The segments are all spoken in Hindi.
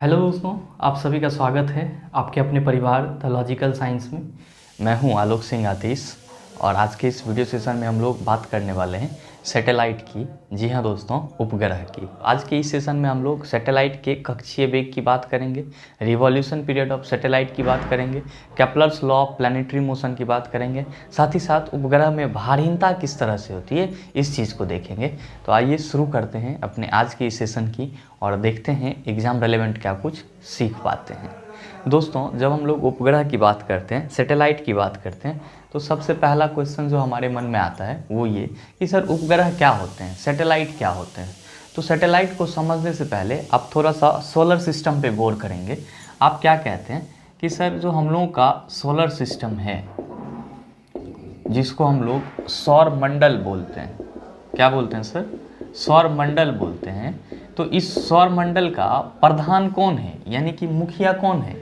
हेलो दोस्तों, आप सभी का स्वागत है आपके अपने परिवार द लॉजिकल साइंस में। मैं हूं आलोक सिंह आतिश और आज के इस वीडियो सेशन में हम लोग बात करने वाले हैं सैटेलाइट की। जी हां दोस्तों, उपग्रह की। आज के इस सेशन में हम लोग सैटेलाइट के कक्षीय वेग की बात करेंगे, रिवॉल्यूशन पीरियड ऑफ सैटेलाइट की बात करेंगे, Kepler's law of planetary motion की बात करेंगे, साथ ही साथ उपग्रह में भारहीनता किस तरह से होती है इस चीज़ को देखेंगे। तो आइए शुरू करते हैं अपने आज के इस सेशन की और देखते हैं एग्ज़ाम रेलेवेंट क्या कुछ सीख पाते हैं। दोस्तों, जब हम लोग उपग्रह की बात करते हैं, सैटेलाइट की बात करते हैं, तो सबसे पहला क्वेश्चन जो हमारे मन में आता है वो ये कि सर उपग्रह क्या होते हैं, सैटेलाइट क्या होते हैं। तो सैटेलाइट को समझने से पहले आप थोड़ा सा सोलर सिस्टम पे गौर करेंगे। आप क्या कहते हैं कि सर जो हम लोगों का सोलर सिस्टम है, जिसको हम लोग सौर मंडल बोलते हैं, क्या बोलते हैं सर? सौर मंडल बोलते हैं। तो इस सौर मंडल का प्रधान कौन है, यानी कि मुखिया कौन है?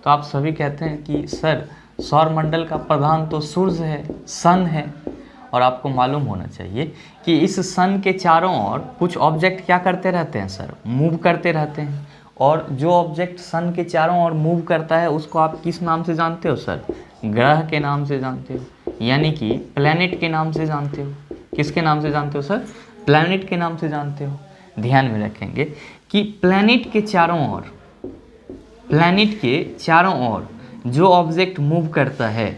तो आप सभी कहते हैं कि सर सौर मंडल का प्रधान तो सूर्य है, सन है। और आपको मालूम होना चाहिए कि इस सन के चारों ओर कुछ ऑब्जेक्ट क्या करते रहते हैं सर? मूव करते रहते हैं। और जो ऑब्जेक्ट सन के चारों ओर मूव करता है उसको आप किस नाम से जानते हो सर? ग्रह के नाम से जानते हो, यानी कि प्लैनेट के नाम से जानते हो। किसके नाम से जानते हो सर? प्लैनेट के नाम से जानते हो। ध्यान में रखेंगे कि प्लैनेट के चारों ओर जो ऑब्जेक्ट मूव करता है,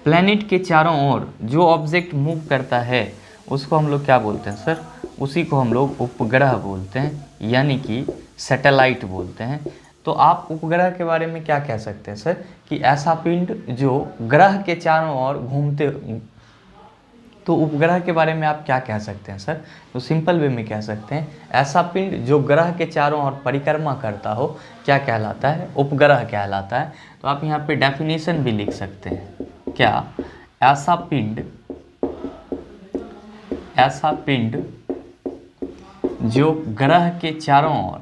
प्लैनेट के चारों ओर जो ऑब्जेक्ट मूव करता है उसको हम लोग क्या बोलते हैं सर? उसी को हम लोग उपग्रह बोलते हैं, यानी कि सैटेलाइट बोलते हैं। तो आप उपग्रह के बारे में क्या कह सकते हैं सर? कि ऐसा पिंड जो ग्रह के चारों ओर घूमते। तो उपग्रह के बारे में आप क्या कह सकते हैं सर? तो सिंपल वे में कह सकते हैं ऐसा पिंड जो ग्रह के चारों ओर परिक्रमा करता हो क्या कहलाता है? उपग्रह कहलाता है। तो आप यहाँ पे डेफिनेशन भी लिख सकते हैं, क्या? ऐसा पिंड जो ग्रह के चारों ओर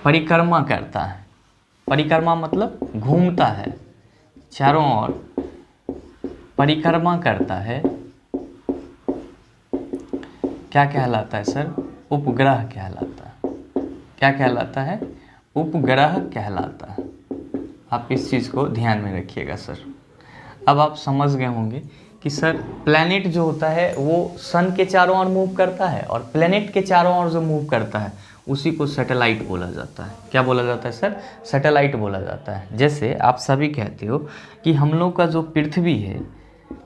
परिक्रमा करता है। परिक्रमा मतलब घूमता है, चारों ओर परिक्रमा करता है, क्या कहलाता है सर? उपग्रह कहलाता है। क्या कहलाता है? उपग्रह कहलाता है। आप इस चीज़ को ध्यान में रखिएगा सर। अब आप समझ गए होंगे कि सर प्लैनेट जो होता है वो सन के चारों ओर मूव करता है और प्लैनेट के चारों ओर जो मूव करता है उसी को सैटेलाइट बोला जाता है। क्या बोला जाता है सर? सैटेलाइट बोला जाता है। जैसे आप सभी कहते हो कि हम लोग का जो पृथ्वी है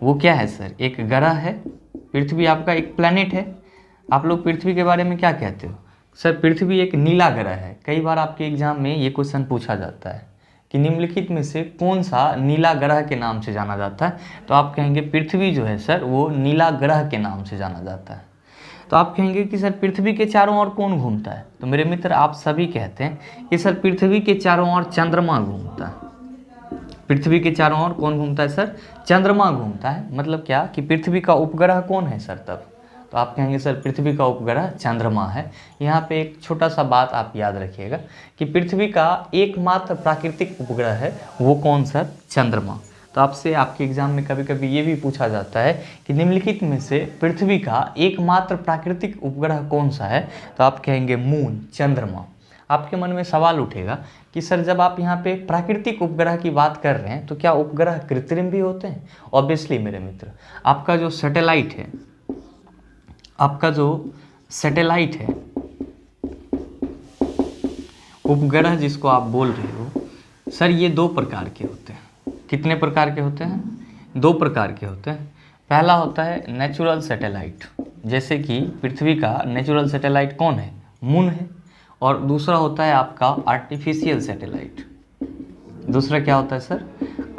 वो क्या है सर? एक ग्रह है। पृथ्वी आपका एक प्लैनेट है। आप लोग पृथ्वी के बारे में क्या कहते हो सर? पृथ्वी एक नीला ग्रह है। कई बार आपके एग्जाम में ये क्वेश्चन पूछा जाता है कि निम्नलिखित में से कौन सा नीला ग्रह के नाम से जाना जाता है? तो आप कहेंगे पृथ्वी जो है सर वो नीला ग्रह के नाम से जाना जाता है। तो आप कहेंगे कि सर पृथ्वी के चारों ओर कौन घूमता है? तो मेरे मित्र आप सभी कहते हैं कि सर पृथ्वी के चारों ओर चंद्रमा घूमता है। पृथ्वी के चारों ओर कौन घूमता है सर? चंद्रमा घूमता है। मतलब क्या कि पृथ्वी का उपग्रह कौन है सर तब? तो आप कहेंगे सर पृथ्वी का उपग्रह चंद्रमा है। यहाँ पे एक छोटा सा बात आप याद रखिएगा कि पृथ्वी का एकमात्र प्राकृतिक उपग्रह है वो कौन सर? चंद्रमा। तो आपसे आपके एग्जाम में कभी कभी ये भी पूछा जाता है कि निम्नलिखित में से पृथ्वी का एकमात्र प्राकृतिक उपग्रह कौन सा है? तो आप कहेंगे मून, चंद्रमा। आपके मन में सवाल उठेगा कि सर जब आप यहाँ पे प्राकृतिक उपग्रह की बात कर रहे हैं तो क्या उपग्रह कृत्रिम भी होते हैं? ऑब्वियसली मेरे मित्र, आपका जो सैटेलाइट है, उपग्रह जिसको आप बोल रहे हो सर, ये दो प्रकार के होते हैं। कितने प्रकार के होते हैं? दो प्रकार के होते हैं। पहला होता है नेचुरल सैटेलाइट, जैसे कि पृथ्वी का नेचुरल सैटेलाइट कौन है? मून है। और दूसरा होता है आपका आर्टिफिशियल सैटेलाइट। दूसरा क्या होता है सर?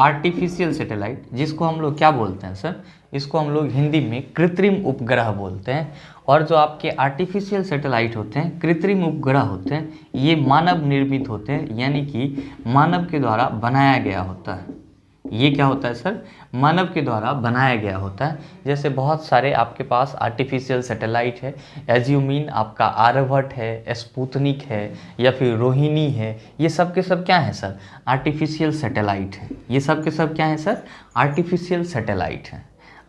आर्टिफिशियल सैटेलाइट, जिसको हम लोग क्या बोलते हैं सर? इसको हम लोग हिंदी में कृत्रिम उपग्रह बोलते हैं। और जो आपके आर्टिफिशियल सैटेलाइट होते हैं, कृत्रिम उपग्रह होते हैं, ये मानव निर्मित होते हैं, यानी कि मानव के द्वारा बनाया गया होता है। ये क्या होता है सर? मानव के द्वारा बनाया गया होता है। जैसे बहुत सारे आपके पास आर्टिफिशियल सैटेलाइट है, एज यू मीन आपका आर्यभट्ट है, स्पुतनिक है, या फिर रोहिणी है। ये सब के सब क्या है सर? आर्टिफिशियल सैटेलाइट है। ये सब के सब क्या है सर? आर्टिफिशियल सैटेलाइट है।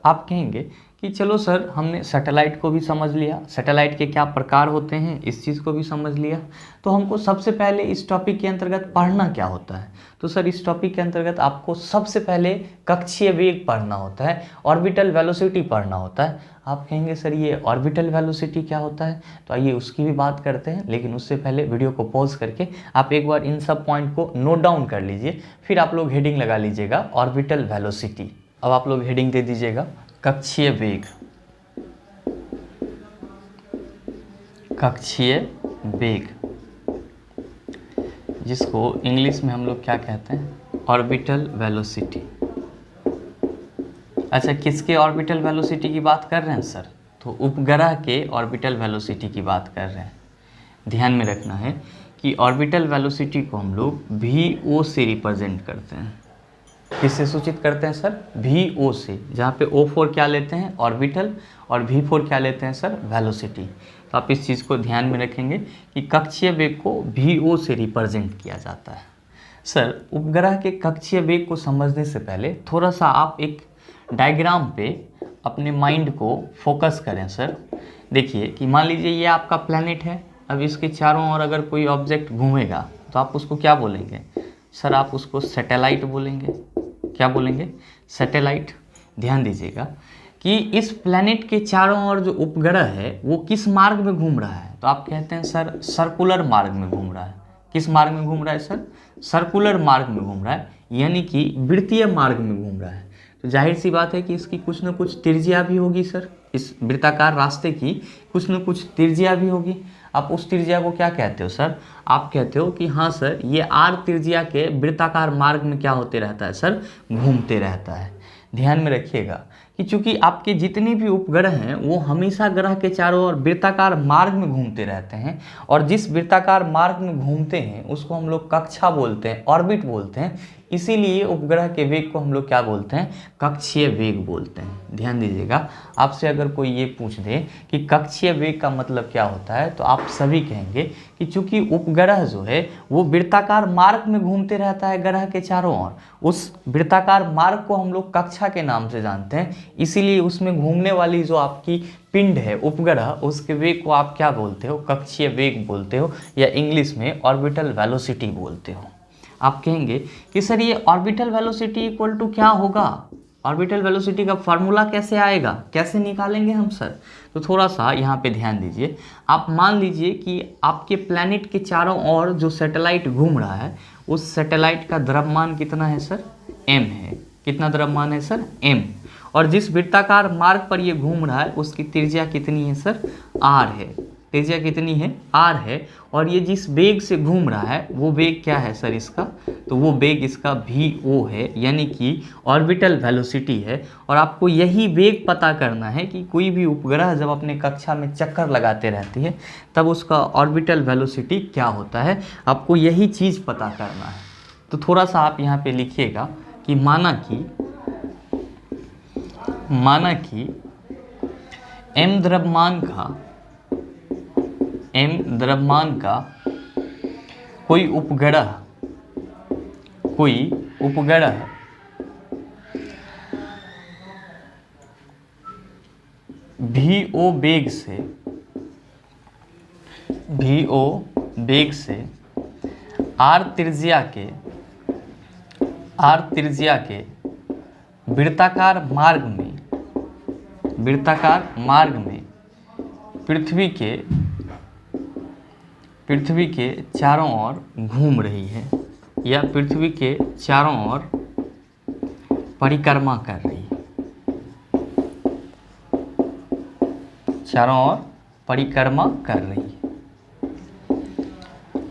आप कहेंगे कि चलो सर हमने सैटेलाइट को भी समझ लिया, सैटेलाइट के क्या प्रकार होते हैं इस चीज़ को भी समझ लिया, तो हमको सबसे पहले इस टॉपिक के अंतर्गत पढ़ना क्या होता है। तो सर इस टॉपिक के अंतर्गत आपको सबसे पहले कक्षीय वेग पढ़ना होता है, ऑर्बिटल वेलोसिटी पढ़ना होता है। आप कहेंगे सर ये ऑर्बिटल वेलोसिटी क्या होता है, तो आइए उसकी भी बात करते हैं। लेकिन उससे पहले वीडियो को पॉज करके आप एक बार इन सब पॉइंट को नोट डाउन कर लीजिए, फिर आप लोग हेडिंग लगा लीजिएगा ऑर्बिटल वेलोसिटी। अब आप लोग हेडिंग दे दीजिएगा कक्षीय वेग। कक्षीय वेग जिसको इंग्लिश में हम लोग क्या कहते हैं, ऑर्बिटल वेलोसिटी। अच्छा, किसके ऑर्बिटल वेलोसिटी की बात कर रहे हैं सर, तो उपग्रह के ऑर्बिटल वेलोसिटी की बात कर रहे हैं। ध्यान में रखना है कि ऑर्बिटल वेलोसिटी को हम लोग VO से रिप्रेजेंट करते हैं। किससे सूचित करते हैं सर, VO से, जहाँ पे O4 क्या लेते हैं, ऑर्बिटल, और V4 क्या लेते हैं सर, वेलोसिटी। तो आप इस चीज़ को ध्यान में रखेंगे कि कक्षीय वेग को VO से रिप्रेजेंट किया जाता है। सर उपग्रह के कक्षीय वेग को समझने से पहले थोड़ा सा आप एक डायग्राम पे अपने माइंड को फोकस करें। सर देखिए कि मान लीजिए ये आपका प्लैनेट है, अब इसके चारों ओर अगर कोई ऑब्जेक्ट घूमेगा तो आप उसको क्या बोलेंगे सर, आप उसको सैटेलाइट बोलेंगे। क्या बोलेंगे, सैटेलाइट। ध्यान दीजिएगा कि इस प्लैनेट के चारों ओर जो उपग्रह है वो किस मार्ग में घूम रहा है, तो आप कहते हैं सर सर्कुलर मार्ग में घूम रहा है। किस मार्ग में घूम रहा है सर, सर्कुलर मार्ग में घूम रहा है, यानी कि वृत्तीय मार्ग में घूम रहा है। तो जाहिर सी बात है कि इसकी कुछ न कुछ त्रिज्या भी होगी सर, इस वृत्ताकार रास्ते की कुछ न कुछ त्रिज्या भी होगी। आप उस त्रिज्या को क्या कहते हो सर, आप कहते हो कि हाँ सर ये R त्रिज्या के वृत्ताकार मार्ग में क्या होते रहता है सर, घूमते रहता है। ध्यान में रखिएगा कि चूंकि आपके जितने भी उपग्रह हैं वो हमेशा ग्रह के चारों ओर वृत्ताकार मार्ग में घूमते रहते हैं, और जिस वृत्ताकार मार्ग में घूमते हैं उसको हम लोग कक्षा बोलते हैं, ऑर्बिट बोलते हैं। इसीलिए उपग्रह के वेग को हम लोग क्या बोलते हैं, कक्षीय वेग बोलते हैं। ध्यान दीजिएगा, आपसे अगर कोई ये पूछ दे कि कक्षीय वेग का मतलब क्या होता है, तो आप सभी कहेंगे कि चूंकि उपग्रह जो है वो वृत्ताकार मार्ग में घूमते रहता है ग्रह के चारों ओर, उस वृत्ताकार मार्ग को हम लोग कक्षा के नाम से जानते हैं। इसीलिए उसमें घूमने वाली जो आपकी पिंड है उपग्रह, उसके वेग को आप क्या बोलते हो, कक्षीय वेग बोलते हो, या इंग्लिश में ऑर्बिटल वेलोसिटी बोलते हो। आप कहेंगे कि सर ये ऑर्बिटल वेलोसिटी इक्वल टू क्या होगा, ऑर्बिटल वेलोसिटी का फार्मूला कैसे आएगा, कैसे निकालेंगे हम सर। तो थोड़ा सा यहाँ पे ध्यान दीजिए। आप मान लीजिए कि आपके प्लैनेट के चारों ओर जो सैटेलाइट घूम रहा है, उस सैटेलाइट का द्रव्यमान कितना है सर, m है। कितना द्रव्यमान है सर, m। और जिस वृत्ताकार मार्ग पर ये घूम रहा है उसकी त्रिज्या कितनी है सर, r है। त्रिज्या कितनी है, r है। और ये जिस वेग से घूम रहा है वो वेग क्या है सर इसका, तो वो वेग इसका VO है, यानी कि ऑर्बिटल वेलोसिटी है। और आपको यही वेग पता करना है कि कोई भी उपग्रह जब अपने कक्षा में चक्कर लगाते रहती है तब उसका ऑर्बिटल वेलोसिटी क्या होता है, आपको यही चीज़ पता करना है। तो थोड़ा सा आप यहाँ पे लिखिएगा कि माना कि m द्रव्यमान का कोई उपग्रह VO वेग से R त्रिज्या के वृत्ताकार मार्ग में पृथ्वी के चारों ओर घूम रही है, या पृथ्वी के चारों ओर परिक्रमा कर रही है, चारों ओर परिक्रमा कर रही है।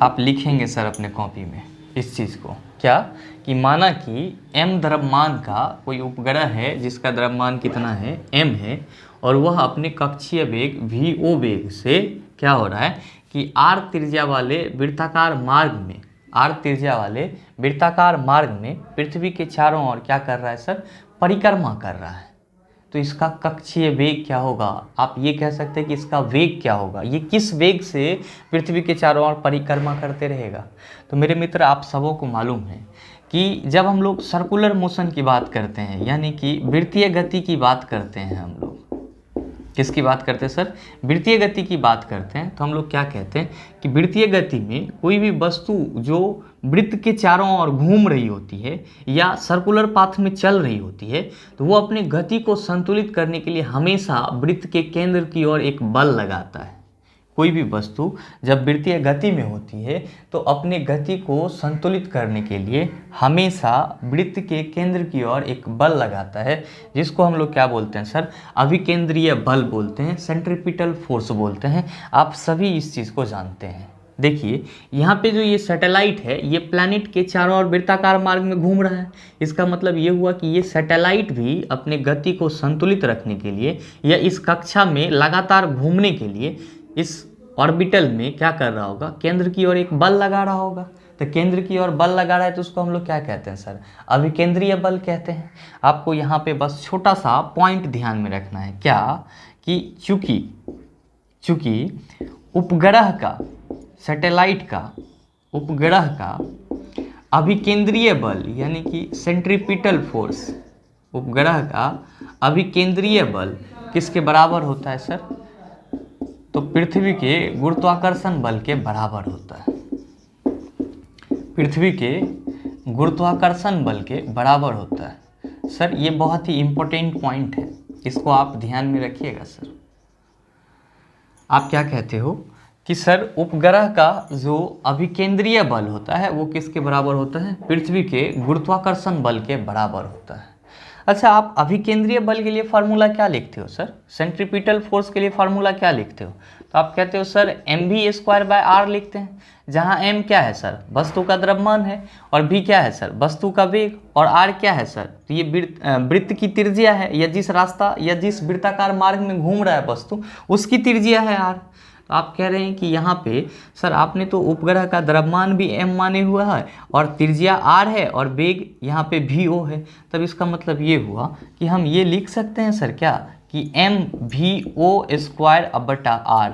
आप लिखेंगे सर अपने कॉपी में इस चीज़ को, क्या कि माना कि m द्रव्यमान का कोई उपग्रह है जिसका द्रव्यमान कितना है, m है, और वह अपने कक्षीय वेग VO वेग से क्या हो रहा है कि R त्रिज्या वाले वृत्ताकार मार्ग में पृथ्वी के चारों ओर क्या कर रहा है सर, परिक्रमा कर रहा है। तो इसका कक्षीय वेग क्या होगा, आप ये कह सकते हैं कि इसका वेग क्या होगा, ये किस वेग से पृथ्वी के चारों ओर परिक्रमा करते रहेगा। तो मेरे मित्र आप सबों को मालूम है कि जब हम लोग सर्कुलर मोशन की बात करते हैं, यानी कि वृत्तीय गति की बात करते हैं हम लोग, किसकी बात करते हैं सर? वृत्तीय गति की बात करते हैं। तो हम लोग क्या कहते हैं कि वृत्तीय गति में कोई भी वस्तु जो वृत्त के चारों ओर घूम रही होती है या सर्कुलर पाथ में चल रही होती है, तो वो अपनी गति को संतुलित करने के लिए हमेशा वृत्त के केंद्र की ओर एक बल लगाता है। कोई भी वस्तु जब वृत्तीय गति में होती है तो अपनी गति को संतुलित करने के लिए हमेशा वृत्त के केंद्र की ओर एक बल लगाता है, जिसको हम लोग क्या बोलते हैं सर? अभिकेंद्रीय बल बोलते हैं, सेंट्रीपिटल फोर्स बोलते हैं। आप सभी इस चीज़ को जानते हैं। देखिए यहाँ पे जो ये सैटेलाइट है ये प्लैनेट के चारों ओर वृत्ताकार मार्ग में घूम रहा है। इसका मतलब ये हुआ कि ये सैटेलाइट भी अपने गति को संतुलित रखने के लिए या इस कक्षा में लगातार घूमने के लिए इस ऑर्बिटल में क्या कर रहा होगा? केंद्र की ओर एक बल लगा रहा होगा। तो केंद्र की ओर बल लगा रहा है तो उसको हम लोग क्या कहते हैं सर? अभिकेंद्रीय बल कहते हैं। आपको यहाँ पे बस छोटा सा पॉइंट ध्यान में रखना है, क्या कि चूंकि उपग्रह का, सैटेलाइट का, उपग्रह का अभिकेंद्रीय बल यानी कि सेंट्रीपिटल फोर्स, उपग्रह का अभिकेंद्रीय बल किसके बराबर होता है सर? तो पृथ्वी के गुरुत्वाकर्षण बल के बराबर होता है। पृथ्वी के गुरुत्वाकर्षण बल के बराबर होता है। सर ये बहुत ही इम्पोर्टेंट पॉइंट है, इसको आप ध्यान में रखिएगा सर। आप क्या कहते हो कि सर उपग्रह का जो अभिकेंद्रीय बल होता है वो किसके बराबर होता है? पृथ्वी के गुरुत्वाकर्षण बल के बराबर होता है। अच्छा, आप अभिकेंद्रीय बल के लिए फार्मूला क्या लिखते हो सर? सेंट्रीपिटल फोर्स के लिए फार्मूला क्या लिखते हो? तो आप कहते हो सर mv²/r लिखते हैं, जहां m क्या है सर? वस्तु का द्रव्यमान है, और v क्या है सर? वस्तु का वेग, और r क्या है सर? तो ये वृत्त की त्रिज्या है, या जिस रास्ता या जिस वृत्ताकार मार्ग में घूम रहा है वस्तु उसकी त्रिज्या है r। तो आप कह रहे हैं कि यहाँ पे सर आपने तो उपग्रह का द्रव्यमान भी m माने हुआ है और त्रिज्या r है और वेग यहाँ पे v0 है। तब इसका मतलब ये हुआ कि हम ये लिख सकते हैं सर क्या कि mv0²/r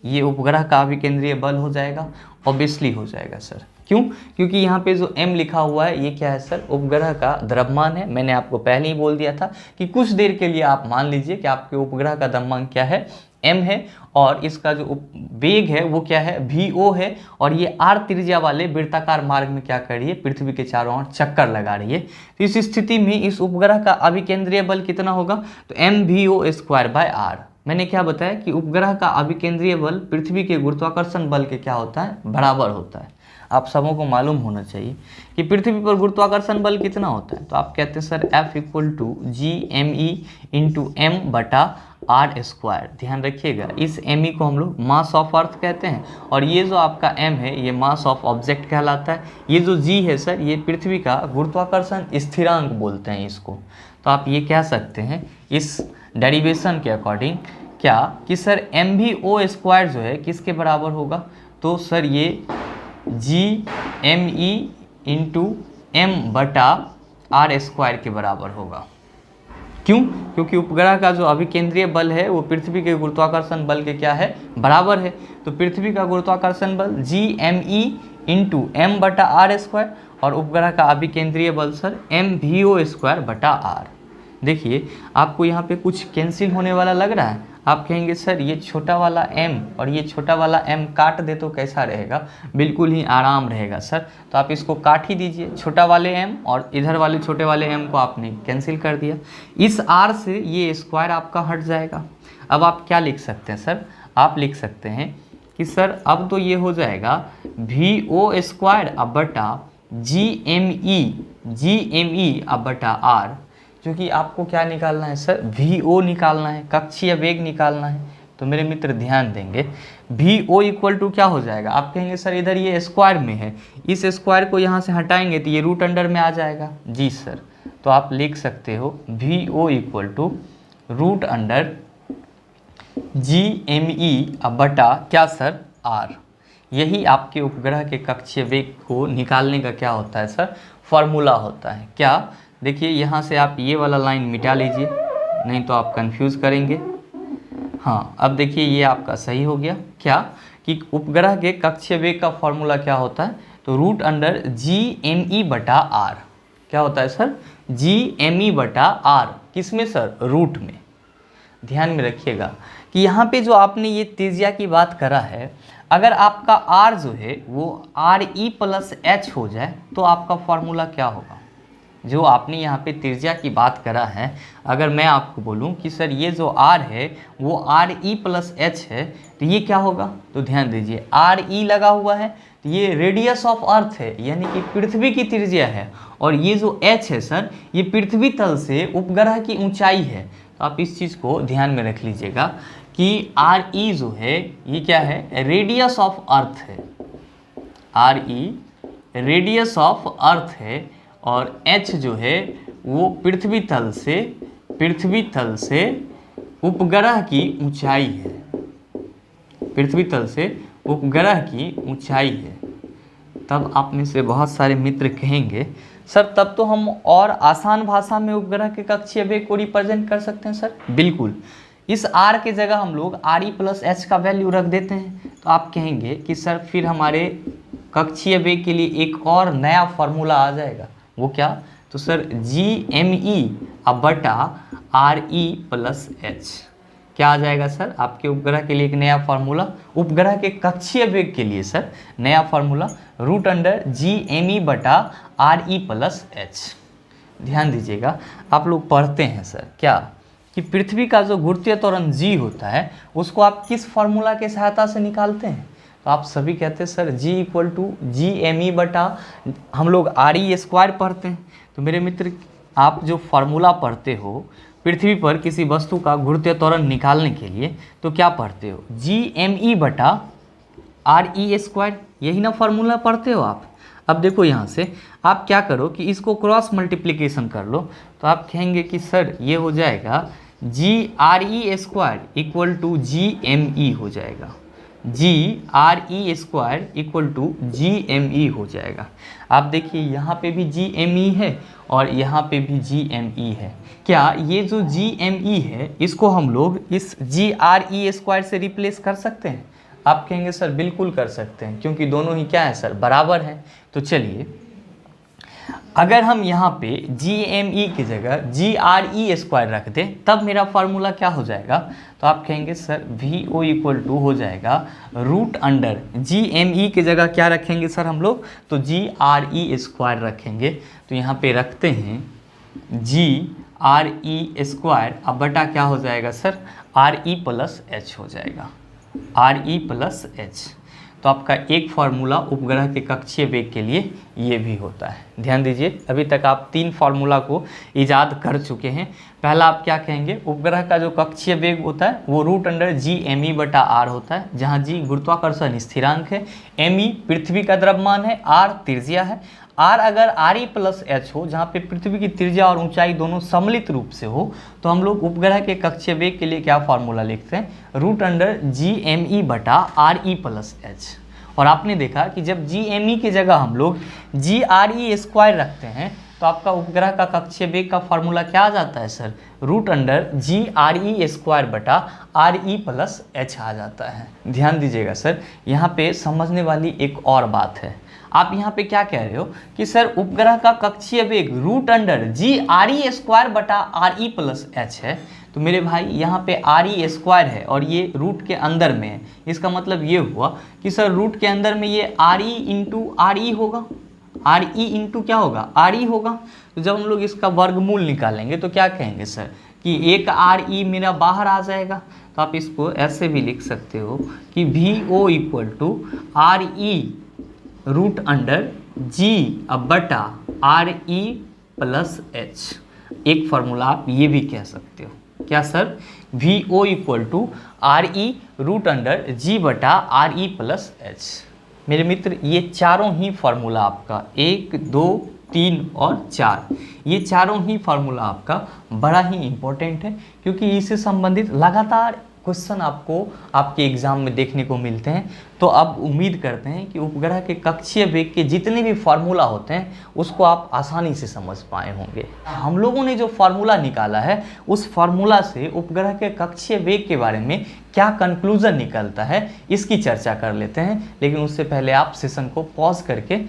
ये उपग्रह का अभिकेंद्रीय बल हो जाएगा। ऑब्वियसली हो जाएगा सर। क्यों? क्योंकि यहाँ पे जो m लिखा हुआ है ये क्या है सर? उपग्रह का द्रव्यमान है। मैंने आपको पहले ही बोल दिया था कि कुछ देर के लिए आप मान लीजिए कि आपके उपग्रह का द्रव्यमान क्या है? m है, और इसका जो वेग है वो क्या है? v0 है, और ये r त्रिज्या वाले वृत्ताकार मार्ग में क्या कर रही है? पृथ्वी के चारों ओर चक्कर लगा रही है। तो इस स्थिति में इस उपग्रह का अभिकेंद्रीय बल कितना होगा? तो mv0²/r। मैंने क्या बताया कि उपग्रह का अभिकेंद्रीय बल पृथ्वी के गुरुत्वाकर्षण बल के क्या होता है? बराबर होता है। आप सबों को मालूम होना चाहिए कि पृथ्वी पर गुरुत्वाकर्षण बल कितना होता है। तो आप कहते हैं सर F=gme/m/r²। ध्यान रखिएगा, इस me को हम लोग मास ऑफ अर्थ कहते हैं, और ये जो आपका m है ये मास ऑफ ऑब्जेक्ट कहलाता है। ये जो g है सर ये पृथ्वी का गुरुत्वाकर्षण स्थिरांक बोलते हैं इसको। तो आप ये कह सकते हैं इस डेरिवेशन के अकॉर्डिंग क्या कि सर mv0² जो है किसके बराबर होगा? तो सर ये gme/m/r² के बराबर होगा। क्यों? क्योंकि उपग्रह का जो अभिकेंद्रीय बल है वो पृथ्वी के गुरुत्वाकर्षण बल के क्या है? बराबर है। तो पृथ्वी का गुरुत्वाकर्षण बल gme/m/r², और उपग्रह का अभिकेंद्रीय बल सर mv0²/r। देखिए आपको यहाँ पे कुछ कैंसिल होने वाला लग रहा है। आप कहेंगे सर ये छोटा वाला m और ये छोटा वाला m काट दे तो कैसा रहेगा? बिल्कुल ही आराम रहेगा सर। तो आप इसको काट ही दीजिए, छोटा वाले m और इधर वाले छोटे वाले m को आपने कैंसिल कर दिया। इस r से ये स्क्वायर आपका हट जाएगा। अब आप क्या लिख सकते हैं सर? आप लिख सकते हैं कि सर अब तो ये हो जाएगा v0²/gme/r, क्योंकि आपको क्या निकालना है सर? v0 निकालना है, कक्षीय वेग निकालना है। तो मेरे मित्र ध्यान देंगे, v0 क्या हो जाएगा? आप कहेंगे सर इधर ये स्क्वायर में है, इस स्क्वायर को यहाँ से हटाएंगे तो ये रूट अंडर में आ जाएगा। जी सर, तो आप लिख सकते हो v0 √gme/ क्या सर? r। यही आपके उपग्रह के कक्षीय वेग को निकालने का क्या होता है सर? फॉर्मूला होता है। क्या? देखिए यहाँ से आप ये वाला लाइन मिटा लीजिए, नहीं तो आप कंफ्यूज करेंगे। हाँ, अब देखिए ये आपका सही हो गया। क्या कि उपग्रह के कक्षीय वेग का फॉर्मूला क्या होता है? तो √gme/r। क्या होता है सर? gme/r। किस में सर? रूट में। ध्यान में रखिएगा कि यहाँ पे जो आपने ये त्रिज्या की बात करा है, अगर आपका आर जो है वो आर ई प्लस एच हो जाए तो आपका फॉर्मूला क्या होगा। जो आपने यहाँ पे त्रिज्या की बात करा है, अगर मैं आपको बोलूँ कि सर ये जो आर है वो आर ई प्लस एच है तो ये क्या होगा, तो ध्यान दीजिए आर ई लगा हुआ है तो ये रेडियस ऑफ अर्थ है, यानी कि पृथ्वी की त्रिज्या है, और ये जो एच है सर ये पृथ्वी तल से उपग्रह की ऊंचाई है। तो आप इस चीज़ को ध्यान में रख लीजिएगा कि आर ई जो है ये क्या है, रेडियस ऑफ अर्थ है, R E radius of earth है, और एच जो है वो पृथ्वी तल से उपग्रह की ऊंचाई है, पृथ्वी तल से उपग्रह की ऊंचाई है। तब आप में से बहुत सारे मित्र कहेंगे सर तब तो हम और आसान भाषा में उपग्रह के कक्षीय वेग को रिप्रेजेंट कर सकते हैं। सर बिल्कुल, इस आर के जगह हम लोग आर ई प्लस एच का वैल्यू रख देते हैं। तो आप कहेंगे कि सर फिर हमारे कक्षीय वेग के लिए एक और नया फॉर्मूला आ जाएगा, वो क्या, तो सर जी एम ई अब बटा आर ई प्लस एच क्या आ जाएगा सर, आपके उपग्रह के लिए एक नया फार्मूला, उपग्रह के कक्षीय वेग के लिए सर नया formula root under G M E बटा आर ई प्लस एच। ध्यान दीजिएगा, आप लोग पढ़ते हैं सर क्या कि पृथ्वी का जो गुरुत्वीय त्वरण g होता है उसको आप किस फार्मूला के सहायता से निकालते हैं, तो आप सभी कहते हैं sir g equal to G M E बटा हम लोग आर ई स्क्वायर पढ़ते हैं। तो मेरे मित्र आप जो फार्मूला पढ़ते हो पृथ्वी पर किसी वस्तु का गुरुत्वीय त्वरण निकालने के लिए तो क्या पढ़ते हो, जी एम ई बटा आर ई स्क्वायर, यही ना फार्मूला पढ़ते हो आप। अब देखो यहाँ से आप क्या करो कि इसको क्रॉस मल्टीप्लिकेशन कर लो, तो आप कहेंगे कि सर ये हो जाएगा G R E square equal to G M E हो जाएगा, G R E square equal to G M E हो जाएगा। आप देखिए यहाँ पे भी जी एम ई है और यहाँ पे भी जी एम ई है। क्या ये जो जी एम ई है इसको हम लोग इस जी आर ई स्क्वायर से रिप्लेस कर सकते हैं? आप कहेंगे सर बिल्कुल कर सकते हैं, क्योंकि दोनों ही क्या है सर, बराबर हैं। तो चलिए अगर हम यहाँ पे जी एम ई की जगह जी आर ई स्क्वायर रख दें तब मेरा फार्मूला क्या हो जाएगा, तो आप कहेंगे sir V O equal to हो जाएगा root under G M E की जगह क्या रखेंगे सर हम लोग, तो जी आर ई स्क्वायर रखेंगे। तो यहाँ पे रखते हैं जी आर ई स्क्वायर, अब बटा क्या हो जाएगा sir, are E plus H हो जाएगा, आर ई प्लस एच। तो आपका एक फार्मूला उपग्रह के कक्षीय वेग के लिए ये भी होता है। ध्यान दीजिए, अभी तक आप 3 फार्मूला को इजाद कर चुके हैं। पहला आप क्या कहेंगे, उपग्रह का जो कक्षीय वेग होता है वो root under G M E बटा आर होता है, जहाँ जी गुरुत्वाकर्षण स्थिरांक है, एम ई पृथ्वी का द्रव्यमान है, आर त्रिज्या है। आर अगर आर ई प्लस एच हो, जहाँ पे पृथ्वी की त्रिज्या और ऊंचाई दोनों सम्मिलित रूप से हो, तो हम लोग उपग्रह के कक्षीय वेग के लिए क्या फार्मूला लिखते हैं, root under G M E बटा आर ई प्लस एच। और आपने देखा कि जब जी एम ई की जगह हम लोग जी आर ई स्क्वायर रखते हैं तो आपका उपग्रह का कक्षीय वेग का फार्मूला क्या आ जाता है सर, रूट अंडर जी आर ई स्क्वायर बटा आर ई प्लस एच आ जाता है। ध्यान दीजिएगा सर, यहाँ पे समझने वाली एक और बात है। आप यहाँ पे क्या कह रहे हो कि सर उपग्रह का कक्षीय वेग रूट अंडर जी आर ई स्क्वायर बटा आर ई प्लस एच है। तो मेरे भाई यहाँ पे आर ई स्क्वायर है और ये रूट के अंदर में है, इसका मतलब ये हुआ कि सर रूट के अंदर में ये are E into R E होगा, आर ई इंटू क्या होगा, आर ई होगा। तो जब हम लोग इसका वर्गमूल निकालेंगे तो क्या कहेंगे सर कि एक आर ई मेरा बाहर आ जाएगा। तो आप इसको ऐसे भी लिख सकते हो कि V O equal to R E root under G अब बटा आर ई प्लस एच। एक फार्मूला आप ये भी कह सकते हो, क्या sir, V O equal to R E root under G बटा आर ई प्लस एच। मेरे मित्र ये चारों ही फार्मूला आपका 1, 2, 3 और 4, ये चारों ही फार्मूला आपका बड़ा ही इम्पोर्टेंट है, क्योंकि इससे संबंधित लगातार क्वेश्चन आपको आपके एग्जाम में देखने को मिलते हैं। तो अब उम्मीद करते हैं कि उपग्रह के कक्षीय वेग के जितने भी फार्मूला होते हैं उसको आप आसानी से समझ पाए होंगे। हम लोगों ने जो फार्मूला निकाला है उस फार्मूला से उपग्रह के कक्षीय वेग के बारे में क्या कंक्लूजन निकलता है इसकी चर्चा कर लेते हैं। लेकिन उससे पहले आप सेशन को पॉज करके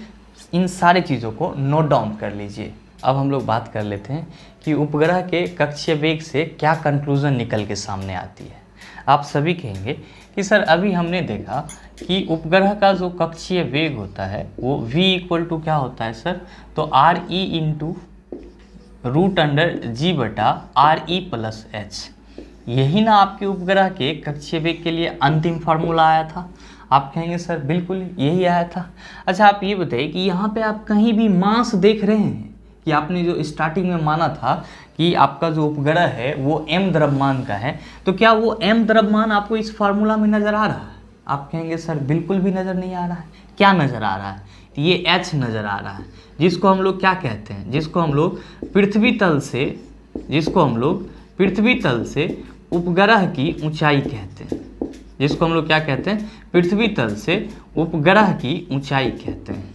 इन सारी चीज़ों को नोट डाउन कर लीजिए। अब हम लोग बात कर लेते हैं कि उपग्रह के कक्षीय वेग से क्या कंक्लूजन निकल के सामने आती है। आप सभी कहेंगे कि सर अभी हमने देखा कि उपग्रह का जो कक्षीय वेग होता है वो v इक्वल टू क्या होता है सर, तो R E into root under G बटा आर ई प्लस एच। यही ना आपके उपग्रह के कक्षीय वेग के लिए अंतिम फार्मूला आया था। आप कहेंगे सर बिल्कुल यही आया था। अच्छा आप ये बताइए कि यहाँ पे आप कहीं भी मास देख रहे हैं कि आपने जो स्टार्टिंग में माना था कि आपका जो उपग्रह है वो m द्रव्यमान का है, तो क्या वो m द्रव्यमान आपको इस फार्मूला में नज़र आ रहा है? आप कहेंगे सर बिल्कुल भी नज़र नहीं आ रहा है। क्या नज़र आ रहा है? ये h नज़र आ रहा है, जिसको हम लोग क्या कहते हैं, जिसको हम लोग पृथ्वी तल से उपग्रह की ऊंचाई कहते हैं, जिसको हम लोग क्या कहते हैं, पृथ्वी तल से उपग्रह की ऊंचाई कहते हैं।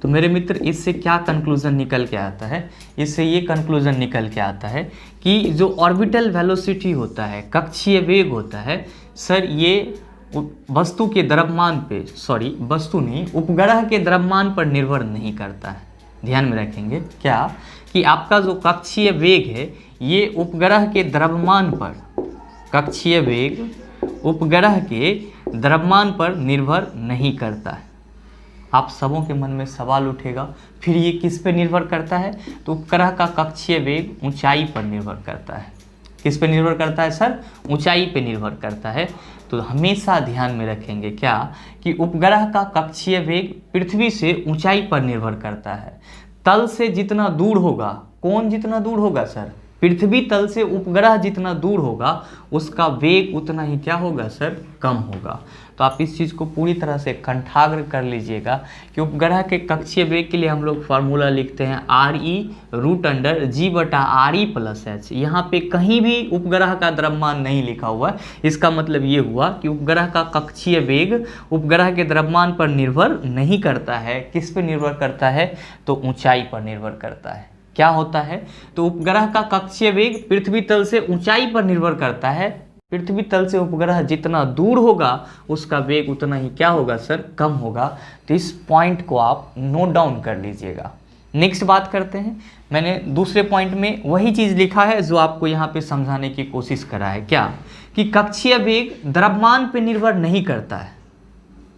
तो मेरे मित्र इससे क्या कंक्लूजन निकल के आता है, इससे ये कंक्लूजन निकल के आता है कि जो ऑर्बिटल वेलोसिटी होता है, कक्षीय वेग होता है सर, ये वस्तु के द्रव्यमान पे, वस्तु नहीं, उपग्रह के द्रव्यमान पर निर्भर नहीं करता है। ध्यान में रखेंगे क्या कि आपका जो कक्षीय वेग है ये उपग्रह के द्रव्यमान पर, कक्षीय वेग उपग्रह के द्रव्यमान पर निर्भर नहीं करता है। आप सबों के मन में सवाल उठेगा फिर ये किस पे निर्भर करता है, तो उपग्रह का कक्षीय वेग ऊंचाई पर निर्भर करता है। किस पे निर्भर करता है सर? ऊंचाई पे निर्भर करता है। तो हमेशा ध्यान में रखेंगे क्या कि उपग्रह का कक्षीय वेग पृथ्वी से ऊंचाई पर निर्भर करता है। तल से जितना दूर होगा, कौन जितना दूर होगा सर? पृथ्वी तल से उपग्रह जितना दूर होगा उसका वेग उतना ही क्या होगा सर? कम होगा। तो आप इस चीज़ को पूरी तरह से कंठाग्र कर लीजिएगा कि उपग्रह के कक्षीय वेग के लिए हम लोग फार्मूला लिखते हैं are E root under G बटा आर ई प्लस एच। यहाँ पे कहीं भी उपग्रह का द्रव्यमान नहीं लिखा हुआ। इसका मतलब ये हुआ कि उपग्रह का कक्षीय वेग उपग्रह के द्रव्यमान पर निर्भर नहीं करता है। किस पे निर्भर करता है? तो ऊंचाई पर निर्भर करता है। क्या होता है? तो उपग्रह का कक्षीय वेग पृथ्वी तल से ऊंचाई पर निर्भर करता है। पृथ्वी तल से उपग्रह जितना दूर होगा उसका वेग उतना ही क्या होगा सर? कम होगा। तो इस पॉइंट को आप नोट डाउन कर लीजिएगा। नेक्स्ट बात करते हैं। मैंने दूसरे पॉइंट में वही चीज़ लिखा है जो आपको यहाँ पे समझाने की कोशिश करा है। क्या कि कक्षीय वेग द्रव्यमान पे निर्भर नहीं करता है।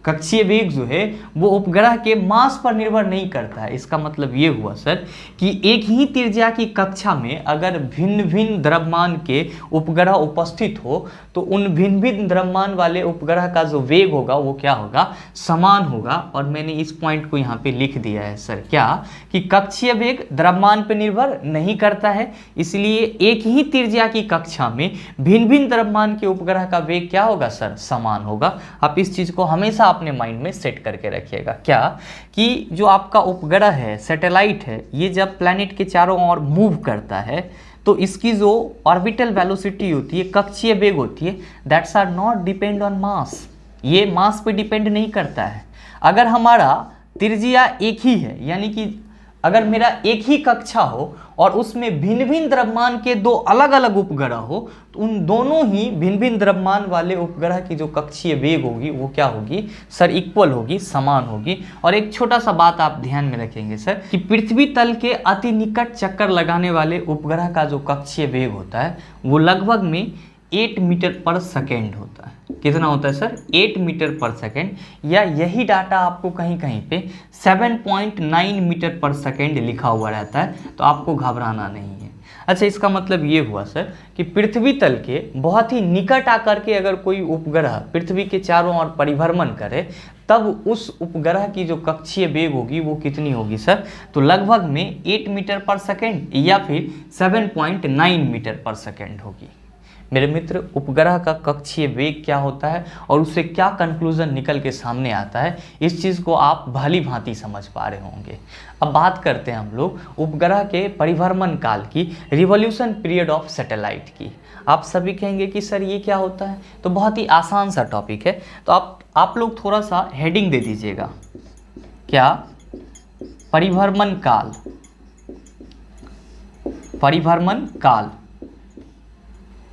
कक्षीय वेग जो है वो उपग्रह के मास पर निर्भर नहीं करता है। इसका मतलब ये हुआ सर कि एक ही त्रिज्या की कक्षा में अगर भिन्न भिन्न द्रव्यमान के उपग्रह उपस्थित हो तो उन भिन्न भिन्न द्रव्यमान वाले उपग्रह का जो वेग होगा वो क्या होगा? समान होगा। और मैंने इस पॉइंट को यहाँ पे लिख दिया है सर, क्या कि कक्षीय वेग द्रव्यमान पर निर्भर नहीं करता है, इसलिए एक ही त्रिज्या की कक्षा में भिन्न भिन्न द्रव्यमान के उपग्रह का वेग क्या होगा सर? समान होगा। आप इस चीज़ को हमेशा अपने माइंड में सेट करके रखिएगा। क्या कि जो आपका उपग्रह है, सैटेलाइट है, ये जब प्लैनेट के चारों ओर मूव करता है तो इसकी जो ऑर्बिटल वेलोसिटी होती है, कक्षीय वेग होती है, that's are not depend on mass. ये मास पे डिपेंड नहीं करता है। अगर हमारा त्रिज्या एक ही है, यानी कि अगर मेरा एक ही कक्षा हो और उसमें भिन्न भिन्न द्रव्यमान के दो अलग अलग उपग्रह हो तो उन दोनों ही भिन्न भिन्न द्रव्यमान वाले उपग्रह की जो कक्षीय वेग होगी वो क्या होगी सर? इक्वल होगी, समान होगी। और एक छोटा सा बात आप ध्यान में रखेंगे सर कि पृथ्वी तल के अति निकट चक्कर लगाने वाले उपग्रह का जो कक्षीय वेग होता है वो लगभग में 8 मीटर पर सेकेंड होता है। कितना होता है सर? 8 मीटर पर सेकेंड, या यही डाटा आपको कहीं कहीं पे 7.9 मीटर पर सेकेंड लिखा हुआ रहता है, तो आपको घबराना नहीं है। अच्छा, इसका मतलब ये हुआ सर कि पृथ्वी तल के बहुत ही निकट आकर के अगर कोई उपग्रह पृथ्वी के चारों ओर परिभ्रमण करे तब उस उपग्रह की जो कक्षीय वेग होगी वो कितनी होगी सर? तो लगभग में 8 मीटर पर सेकेंड या फिर 7.9 मीटर पर सेकेंड होगी। मेरे मित्र, उपग्रह का कक्षीय वेग क्या होता है और उससे क्या कंक्लूजन निकल के सामने आता है, इस चीज़ को आप भली भांति समझ पा रहे होंगे। अब बात करते हैं हम लोग उपग्रह के परिभ्रमण काल की, रिवॉल्यूशन पीरियड ऑफ सैटेलाइट की। आप सभी कहेंगे कि सर ये क्या होता है? तो बहुत ही आसान सा टॉपिक है, तो आप लोग थोड़ा सा हेडिंग दे दीजिएगा। क्या? परिभ्रमण काल। परिभ्रमण काल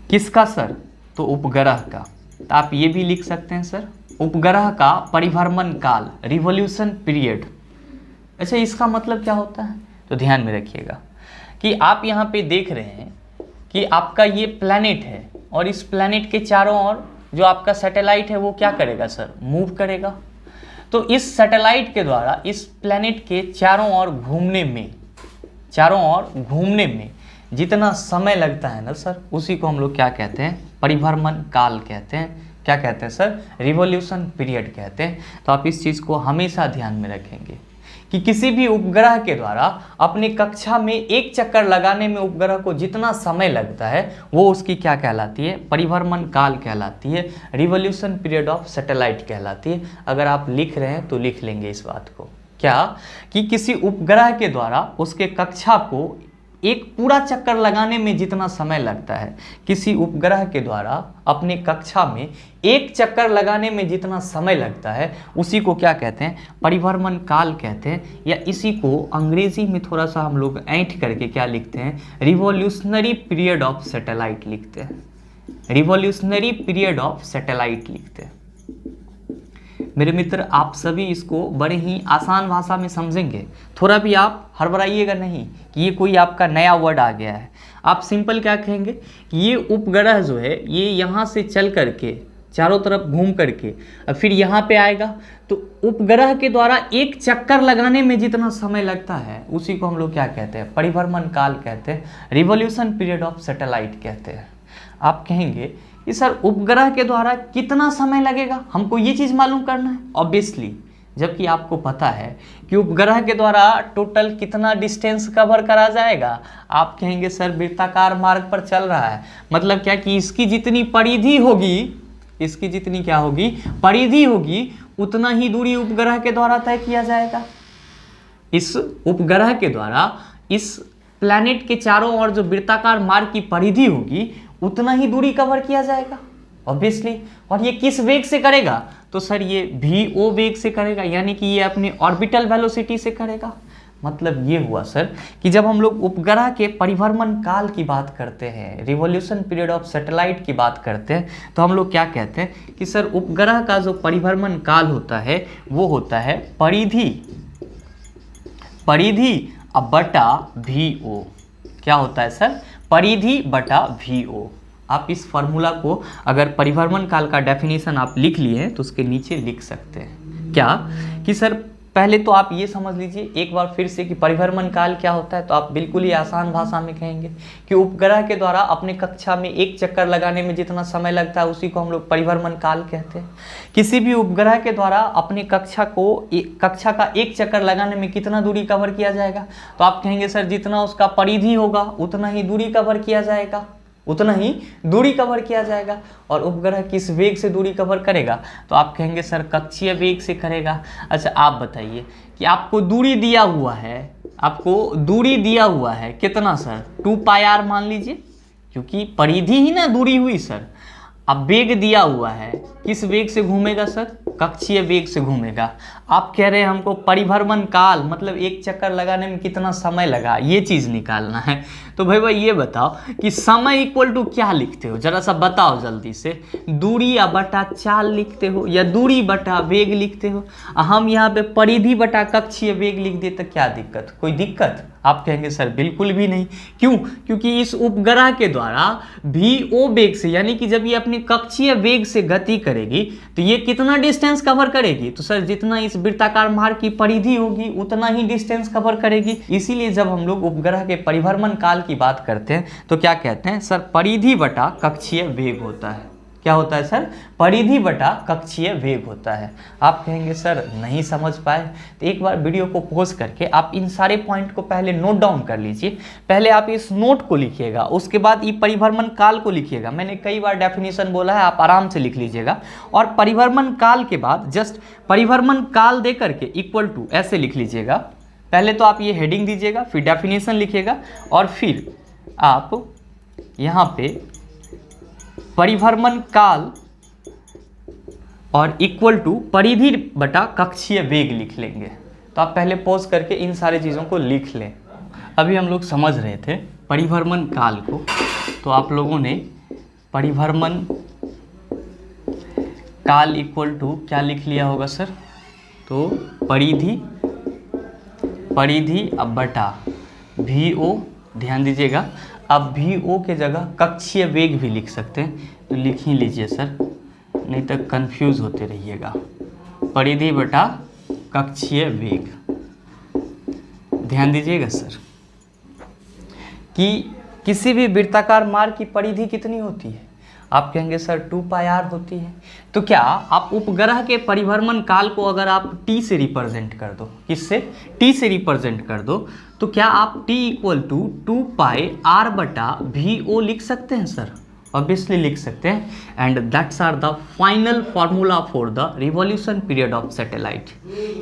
किसका सर? तो उपग्रह का। तो आप ये भी लिख सकते हैं सर, उपग्रह का परिभ्रमण काल, रिवॉल्यूशन पीरियड। अच्छा, इसका मतलब क्या होता है? तो ध्यान में रखिएगा कि आप यहाँ पे देख रहे हैं कि आपका ये प्लैनेट है और इस प्लैनेट के चारों ओर जो आपका सैटेलाइट है वो क्या करेगा सर, मूव करेगा। तो इस सैटेलाइट के द्वारा इस प्लैनेट के चारों ओर घूमने में जितना समय लगता है ना सर, उसी को हम लोग क्या कहते हैं, परिभ्रमण काल कहते हैं। क्या कहते हैं सर, रिवॉल्यूशन पीरियड कहते हैं। तो आप इस चीज़ को हमेशा ध्यान में रखेंगे कि किसी भी उपग्रह के द्वारा अपनी कक्षा में एक चक्कर लगाने में उपग्रह को जितना समय लगता है वो उसकी क्या कहलाती है, परिभ्रमण काल कहलाती है, रिवॉल्यूशन पीरियड ऑफ सैटेलाइट कहलाती है। अगर आप लिख रहे हैं तो लिख लेंगे इस बात को, क्या कि किसी उपग्रह के द्वारा उसके कक्षा को एक पूरा चक्कर लगाने में जितना समय लगता है, किसी उपग्रह के द्वारा अपने कक्षा में एक चक्कर लगाने में जितना समय लगता है उसी को क्या कहते हैं, परिभ्रमण काल कहते हैं। या इसी को अंग्रेजी में थोड़ा सा हम लोग ऐंठ करके क्या लिखते हैं, रिवॉल्यूशनरी पीरियड ऑफ सैटेलाइट लिखते हैं। रिवॉल्यूशनरी पीरियड ऑफ सैटेलाइट लिखते हैं। मेरे मित्र, आप सभी इसको बड़े ही आसान भाषा में समझेंगे, थोड़ा भी आप हड़बड़ाइएगा नहीं कि ये कोई आपका नया वर्ड आ गया है। आप सिंपल क्या कहेंगे कि ये उपग्रह जो है ये यहाँ से चल करके चारों तरफ घूम करके अब फिर यहाँ पे आएगा, तो उपग्रह के द्वारा एक चक्कर लगाने में जितना समय लगता है उसी को हम लोग क्या कहते हैं, परिभ्रमण काल कहते हैं, रिवॉल्यूशन पीरियड ऑफ सैटेलाइट कहते हैं। आप कहेंगे कि सर उपग्रह के द्वारा कितना समय लगेगा, हमको ये चीज़ मालूम करना है ऑब्वियसली, जबकि आपको पता है कि उपग्रह के द्वारा टोटल कितना डिस्टेंस कवर करा जाएगा। आप कहेंगे सर वृत्ताकार मार्ग पर चल रहा है, मतलब क्या कि इसकी जितनी परिधि होगी, इसकी जितनी क्या होगी, परिधि होगी, उतना ही दूरी उपग्रह के द्वारा तय किया जाएगा। इस उपग्रह के द्वारा इस प्लैनेट के चारों ओर जो वृत्ताकार मार्ग की परिधि होगी उतना ही दूरी कवर किया जाएगा ऑब्वियसली। और ये किस वेग से करेगा, तो सर ये VO वेग से करेगा, यानी कि ये अपनी ऑर्बिटल वेलोसिटी से करेगा। मतलब ये हुआ सर कि जब हम लोग उपग्रह के परिभ्रमण काल की बात करते हैं, रिवॉल्यूशन पीरियड ऑफ सैटेलाइट की बात करते हैं, तो हम लोग क्या कहते हैं कि सर उपग्रह का जो परिभ्रमण काल होता है वो होता है परिधि बटा VO। क्या होता है सर, परिधि बटा VO। आप इस फॉर्मूला को अगर परिभ्रमण काल का डेफिनेशन आप लिख लिए हैं तो उसके नीचे लिख सकते हैं। क्या कि सर पहले तो आप ये समझ लीजिए एक बार फिर से कि परिभ्रमण काल क्या होता है, तो आप बिल्कुल ही आसान भाषा में कहेंगे कि उपग्रह के द्वारा अपने कक्षा में एक चक्कर लगाने में जितना समय लगता है उसी को हम लोग परिभ्रमण काल कहते हैं। किसी भी उपग्रह के द्वारा अपने कक्षा का एक चक्कर लगाने में कितना दूरी कवर किया जाएगा, तो आप कहेंगे सर जितना उसका परिधि होगा उतना ही दूरी कवर किया जाएगा, उतना ही दूरी कवर किया जाएगा। और उपग्रह किस वेग से दूरी कवर करेगा, तो आप कहेंगे सर कक्षीय वेग से करेगा। अच्छा आप बताइए कि आपको दूरी दिया हुआ है, कितना सर, 2πr मान लीजिए, क्योंकि परिधि ही ना दूरी हुई सर। अब वेग दिया हुआ है, किस वेग से घूमेगा सर, कक्षीय वेग से घूमेगा। आप कह रहे हैं हमको परिभ्रमण काल मतलब एक चक्कर लगाने में कितना समय लगा, ये चीज़ निकालना है। तो भाई ये बताओ कि समय इक्वल टू क्या लिखते हो, जरा सा बताओ जल्दी से। दूरी या बटा चाल लिखते हो या दूरी बटा वेग लिखते हो। हम यहाँ पे परिधि बटा कक्षीय वेग लिख दे तो क्या दिक्कत, कोई दिक्कत? आप कहेंगे सर बिल्कुल भी नहीं। क्यों? क्योंकि इस उपग्रह के द्वारा VO वेग से, यानी कि जब ये अपनी कक्षीय वेग से गति करेगी तो ये कितना डिस्टेंस कवर करेगी, तो सर जितना इस वृत्ताकार मार्ग की परिधि होगी उतना ही डिस्टेंस कवर करेगी। इसीलिए जब हम लोग उपग्रह के परिभ्रमण काल की बात करते हैं तो क्या कहते हैं सर, परिधि बटा कक्षीय वेग होता है। क्या होता है सर, परिधि बटा कक्षीय वेग होता है। आप कहेंगे सर नहीं समझ पाए, तो एक बार वीडियो को पॉज करके आप इन सारे पॉइंट को पहले नोट डाउन कर लीजिए। पहले आप इस नोट को लिखिएगा, उसके बाद ये परिभ्रमण काल को लिखिएगा। मैंने कई बार डेफिनेशन बोला है, आप आराम से लिख लीजिएगा। और परिभ्रमण काल के बाद जस्ट परिभ्रमण काल दे करके इक्वल टू ऐसे लिख लीजिएगा। पहले तो आप ये हेडिंग दीजिएगा, फिर डेफिनेशन लिखिएगा और फिर आप यहाँ पे परिभ्रमण काल और इक्वल टू परिधि बटा कक्षीय वेग लिख लेंगे। तो आप पहले पॉज करके इन सारी चीज़ों को लिख लें। अभी हम लोग समझ रहे थे परिभ्रमण काल को, तो आप लोगों ने परिभ्रमण काल इक्वल टू क्या लिख लिया होगा सर, तो परिधि अब बटा VO ध्यान दीजिएगा, आप VO के जगह कक्षीय वेग भी लिख सकते हैं, तो लिख ही लीजिए सर, नहीं तो कंफ्यूज होते रहिएगा। परिधि बटा कक्षीय वेग। ध्यान दीजिएगा सर कि किसी भी वृत्ताकार मार्ग की परिधि कितनी होती है, आप कहेंगे सर 2πr होती है। तो क्या आप उपग्रह के परिभ्रमण काल को अगर आप t से रिप्रेजेंट कर दो, किससे, t से रिप्रेजेंट कर दो, तो क्या आप t = 2πr बटा VO लिख सकते हैं सर? ऑब्वियसली लिख सकते हैं। And that's are the final formula for the revolution period of satellite.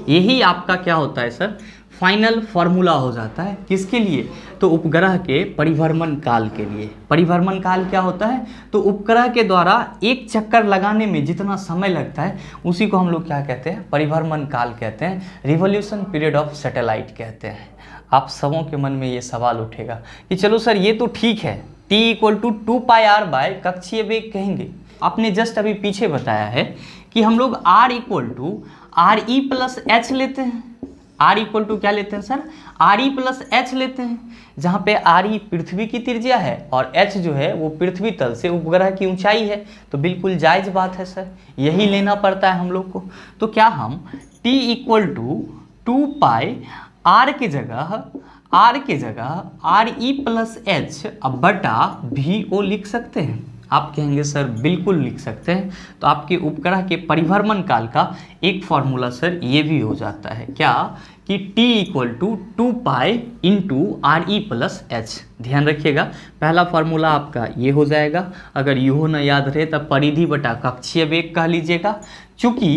यही आपका क्या होता है सर, फाइनल फार्मूला हो जाता है। किसके लिए? तो उपग्रह के परिभ्रमण काल के लिए। परिभ्रमण काल क्या होता है? तो उपग्रह के द्वारा एक चक्कर लगाने में जितना समय लगता है उसी को हम लोग क्या कहते हैं, परिभ्रमण काल कहते हैं, रिवॉल्यूशन पीरियड ऑफ सैटेलाइट कहते हैं। आप सबों के मन में ये सवाल उठेगा कि चलो सर ये तो ठीक है, t = 2πr बाय कक्षीय वेग कहेंगे। आपने जस्ट अभी पीछे बताया है कि हम लोग r = RE + h लेते हैं। r = क्या लेते हैं सर? RE + h लेते हैं, जहाँ पे RE पृथ्वी की त्रिज्या है और h जो है वो पृथ्वी तल से उपग्रह की ऊंचाई है। तो बिल्कुल जायज़ बात है सर, यही लेना पड़ता है हम लोग को। तो क्या हम t = 2πr के जगह RE + h बटा VO लिख सकते हैं? आप कहेंगे सर बिल्कुल लिख सकते हैं। तो आपके उपग्रह के परिभ्रमण काल का एक फार्मूला सर ये भी हो जाता है, क्या कि t = 2π × RE + h। ध्यान रखिएगा, पहला फार्मूला आपका ये हो जाएगा। अगर यूँ ना याद रहे तब परिधि बटा कक्षीय वेग कह लीजिएगा। चूँकि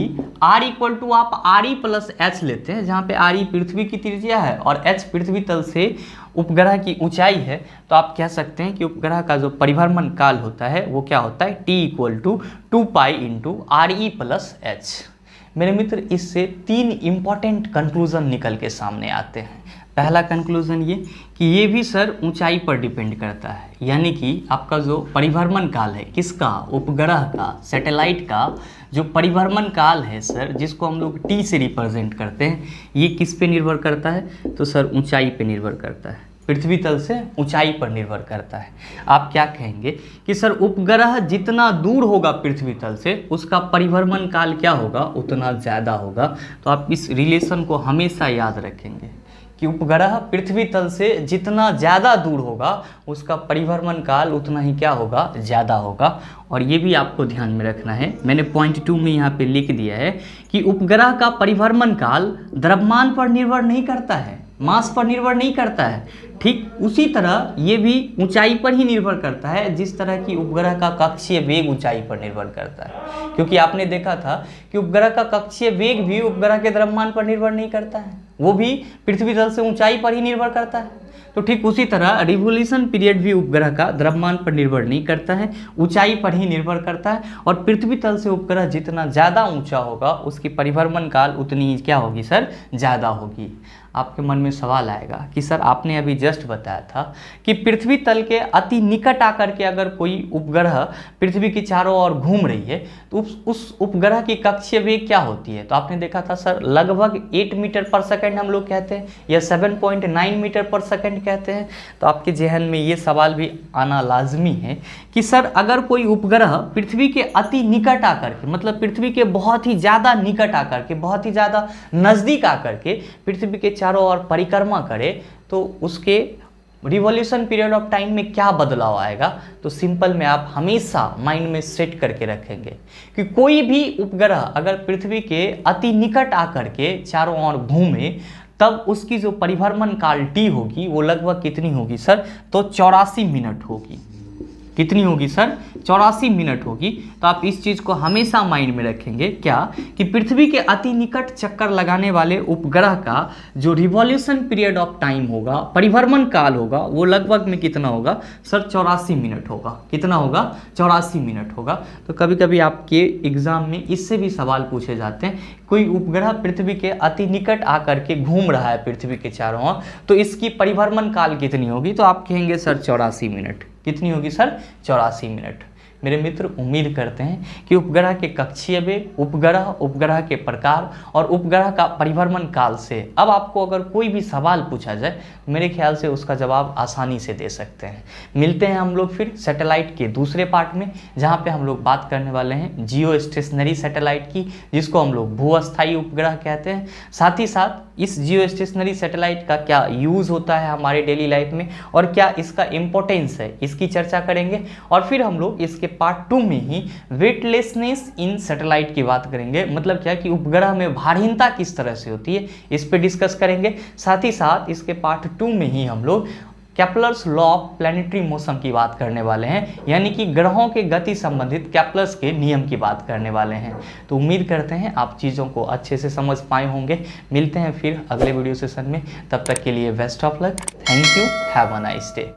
r = आप RE + h लेते हैं, जहाँ पे RE पृथ्वी की त्रिज्या है और h पृथ्वी तल से उपग्रह की ऊंचाई है, तो आप कह सकते हैं कि उपग्रह का जो परिभ्रमण काल होता है वो क्या होता है, t = 2π × RE + h। मेरे मित्र, इससे 3 इम्पॉर्टेंट कंक्लूजन निकल के सामने आते हैं। पहला कंक्लूजन ये कि ये भी सर ऊंचाई पर डिपेंड करता है, यानी कि आपका जो परिभ्रमण काल है, किसका, उपग्रह का, सैटेलाइट का जो परिभ्रमण काल है सर, जिसको हम लोग t से रिप्रेजेंट करते हैं, ये किस पे निर्भर करता है? तो सर ऊंचाई पे निर्भर करता है, पृथ्वी तल से ऊंचाई पर निर्भर करता है। आप क्या कहेंगे कि सर उपग्रह जितना दूर होगा पृथ्वी तल से उसका परिभ्रमण काल क्या होगा, उतना ज़्यादा होगा। तो आप इस रिलेशन को हमेशा याद रखेंगे कि उपग्रह पृथ्वी तल से जितना ज़्यादा दूर होगा उसका परिभ्रमण काल उतना ही क्या होगा, ज़्यादा होगा। और ये भी आपको ध्यान में रखना है, मैंने पॉइंट 2 में यहाँ पे लिख दिया है कि उपग्रह का परिभ्रमण काल द्रव्यमान पर निर्भर नहीं करता है, मास पर निर्भर नहीं करता है। ठीक उसी तरह ये भी ऊंचाई पर ही निर्भर करता है, जिस तरह की उपग्रह का कक्षीय वेग ऊंचाई पर निर्भर करता है। क्योंकि आपने देखा था कि उपग्रह का कक्षीय वेग भी उपग्रह के द्रव्यमान पर निर्भर नहीं करता है, वो भी पृथ्वी तल से ऊंचाई पर ही निर्भर करता है। तो ठीक उसी तरह रिवोल्यूशन पीरियड भी उपग्रह का द्रव्यमान पर निर्भर नहीं करता है, ऊंचाई पर ही निर्भर करता है। और पृथ्वी तल से उपग्रह जितना ज़्यादा ऊंचा होगा उसकी परिभ्रमण काल उतनी ही क्या होगी सर, ज़्यादा होगी। आपके मन में सवाल आएगा कि सर आपने अभी जस्ट बताया था कि पृथ्वी तल के अति निकट आकर के अगर कोई उपग्रह पृथ्वी की चारों ओर घूम रही है तो उस उपग्रह की कक्षीय वेग क्या होती है? तो आपने देखा था सर लगभग 8 मीटर/सेकंड हम लोग कहते हैं या 7.9 मीटर/सेकंड कहते हैं। तो आपके जहन में ये सवाल भी आना लाजमी है कि सर अगर कोई उपग्रह पृथ्वी के अति निकट आकर के, मतलब पृथ्वी के बहुत ही ज़्यादा निकट आकर के, बहुत ही ज़्यादा नज़दीक आकर के पृथ्वी के चारों ओर परिक्रमा करे तो उसके रिवॉल्यूशन पीरियड ऑफ टाइम में क्या बदलाव आएगा? तो सिंपल में आप हमेशा माइंड में सेट करके रखेंगे कि कोई भी उपग्रह अगर पृथ्वी के अति निकट आकर के चारों ओर घूमे तब उसकी जो परिभ्रमण काल t होगी वो लगभग कितनी होगी सर? तो 84 मिनट होगी। कितनी होगी सर? 84 मिनट होगी। तो आप इस चीज़ को हमेशा माइंड में रखेंगे, क्या कि पृथ्वी के अति निकट चक्कर लगाने वाले उपग्रह का जो रिवॉल्यूशन पीरियड ऑफ टाइम होगा, परिभ्रमण काल होगा, वो लगभग में कितना होगा सर? 84 मिनट होगा। कितना होगा? 84 मिनट होगा। तो कभी कभी आपके एग्जाम में इससे भी सवाल पूछे जाते हैं, कोई उपग्रह पृथ्वी के अति निकट आकर के घूम रहा है पृथ्वी के चारों ओर, तो इसकी परिभ्रमण काल कितनी होगी? तो आप कहेंगे सर 84 मिनट। कितनी होगी सर? 84 मिनट। मेरे मित्र उम्मीद करते हैं कि उपग्रह के कक्षीय वेग, उपग्रह के प्रकार और उपग्रह का परिभ्रमण काल से अब आपको अगर कोई भी सवाल पूछा जाए मेरे ख्याल से उसका जवाब आसानी से दे सकते हैं। मिलते हैं हम लोग फिर सैटेलाइट के दूसरे पार्ट में, जहाँ पे हम लोग बात करने वाले हैं जियो स्टेशनरी सैटेलाइट की, जिसको हम लोग भूअस्थायी उपग्रह कहते हैं। साथ ही साथ इस जियो स्टेशनरी सैटेलाइट का क्या यूज़ होता है हमारे डेली लाइफ में और क्या इसका इम्पोर्टेंस है, इसकी चर्चा करेंगे। और फिर हम लोग इसके पार्ट 2 में ही वेटलेसनेस इन सैटेलाइट की बात करेंगे, मतलब क्या कि उपग्रह में भारीनता किस तरह से होती है, इस पे डिस्कस करेंगे। साथ ही साथ इसके पार्ट 2 में ही हम लोग Kepler's law of planetary motion की बात करने वाले हैं, यानी कि ग्रहों के गति संबंधित केपलर्स के नियम की बात करने वाले हैं। तो उम्मीद करते हैं आप चीज़ों को अच्छे से समझ पाए होंगे। मिलते हैं फिर अगले वीडियो सेशन में, तब तक के लिए best of luck, thank you, have a nice day.